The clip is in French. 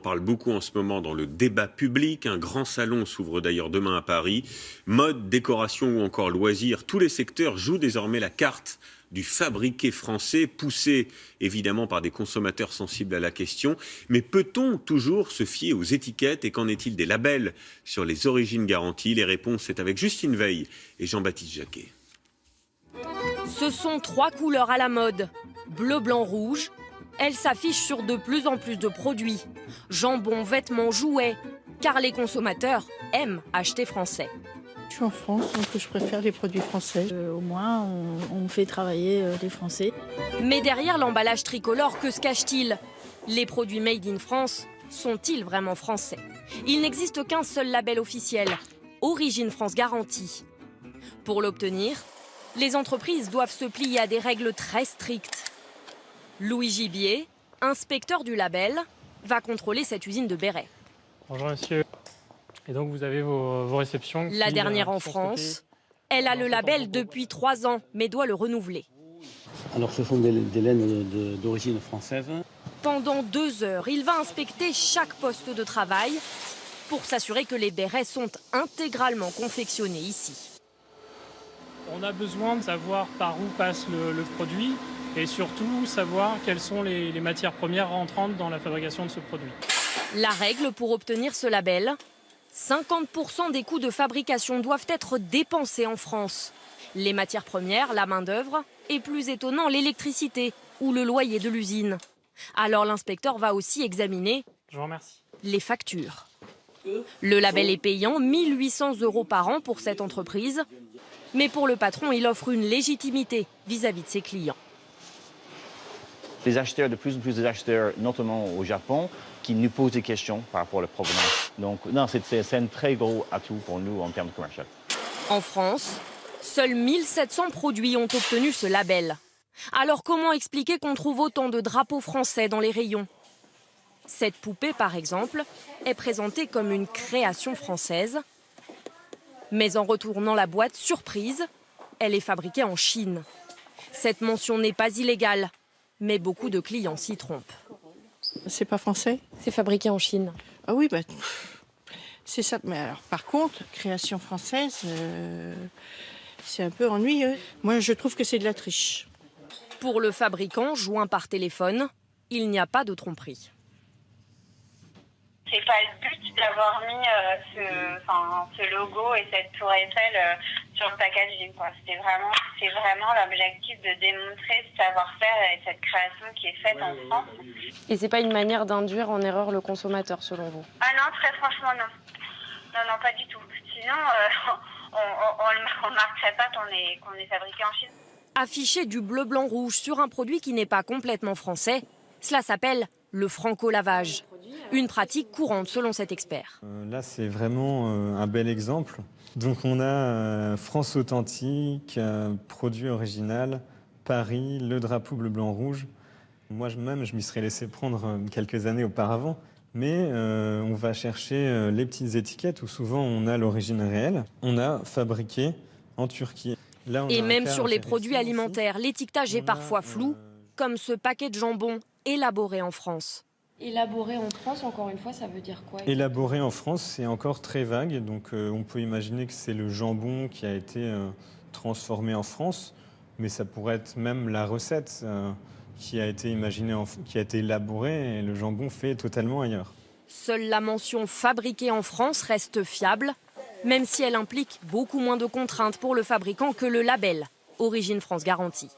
On parle beaucoup en ce moment dans le débat public. Un grand salon s'ouvre d'ailleurs demain à Paris. Mode, décoration ou encore loisirs, tous les secteurs jouent désormais la carte du fabriqué français, poussé évidemment par des consommateurs sensibles à la question. Mais peut-on toujours se fier aux étiquettes et qu'en est-il des labels sur les origines garanties? Les réponses, c'est avec Justine Veil et Jean-Baptiste Jacquet. Ce sont 3 couleurs à la mode, bleu, blanc, rouge. Elles s'affichent sur de plus en plus de produits. Jambon, vêtements, jouets, car les consommateurs aiment acheter français. Je suis en France, donc je préfère les produits français. Au moins, on fait travailler les Français. Mais derrière l'emballage tricolore, que se cache-t-il? Les produits made in France sont-ils vraiment français? Il n'existe qu'un seul label officiel, Origine France Garantie. Pour l'obtenir, les entreprises doivent se plier à des règles très strictes. Louis Gibier, inspecteur du label, va contrôler cette usine de béret. Bonjour monsieur. Et donc vous avez vos réceptions. La dernière en France, elle a le label depuis 3 ans, mais doit le renouveler. Alors ce sont des laines d'origine française. Pendant 2 heures, il va inspecter chaque poste de travail pour s'assurer que les bérets sont intégralement confectionnés ici. On a besoin de savoir par où passe le produit et surtout savoir quelles sont les matières premières rentrantes dans la fabrication de ce produit. La règle pour obtenir ce label, 50% des coûts de fabrication doivent être dépensés en France. Les matières premières, la main-d'œuvre et plus étonnant, l'électricité ou le loyer de l'usine. Alors l'inspecteur va aussi examiner les factures. Le label est payant, 1 800 € par an pour cette entreprise. Mais pour le patron, il offre une légitimité vis-à-vis de ses clients. Les acheteurs, de plus en plus d'acheteurs, notamment au Japon, qui nous posent des questions par rapport à la provenance. Donc non, c'est un très gros atout pour nous en termes commerciaux. En France, seuls 1700 produits ont obtenu ce label. Alors comment expliquer qu'on trouve autant de drapeaux français dans les rayons? Cette poupée, par exemple, est présentée comme une création française. Mais en retournant la boîte, surprise, elle est fabriquée en Chine. Cette mention n'est pas illégale, mais beaucoup de clients s'y trompent. C'est pas français? C'est fabriqué en Chine. Ah oui, c'est ça. Mais alors, par contre, création française, c'est un peu ennuyeux. Moi, je trouve que c'est de la triche. Pour le fabricant, joint par téléphone, il n'y a pas de tromperie. C'est pas le but d'avoir mis ce logo et cette tour Eiffel sur le packaging, quoi. C'est vraiment l'objectif de démontrer ce savoir-faire et cette création qui est faite en France. Et c'est pas une manière d'induire en erreur le consommateur, selon vous? Ah non, très franchement, non. Non, pas du tout. Sinon, on ne marquerait pas qu'on est fabriqué en Chine. Afficher du bleu, blanc, rouge sur un produit qui n'est pas complètement français, cela s'appelle le franco-lavage. Une pratique courante selon cet expert. Là, c'est vraiment un bel exemple. Donc on a France Authentique, produit original, Paris, le drapeau bleu, blanc, rouge. Moi-même, je m'y serais laissé prendre quelques années auparavant. Mais on va chercher les petites étiquettes où souvent on a l'origine réelle. On a fabriqué en Turquie. Là, et même sur les produits alimentaires, l'étiquetage est parfois flou, comme ce paquet de jambon élaboré en France. Élaboré en France, encore une fois, ça veut dire quoi? Élaboré en France, c'est encore très vague. Donc on peut imaginer que c'est le jambon qui a été transformé en France, mais ça pourrait être même la recette qui a été imaginée, qui a été élaborée, et le jambon fait totalement ailleurs. Seule la mention fabriquée en France reste fiable, même si elle implique beaucoup moins de contraintes pour le fabricant que le label Origine France Garantie.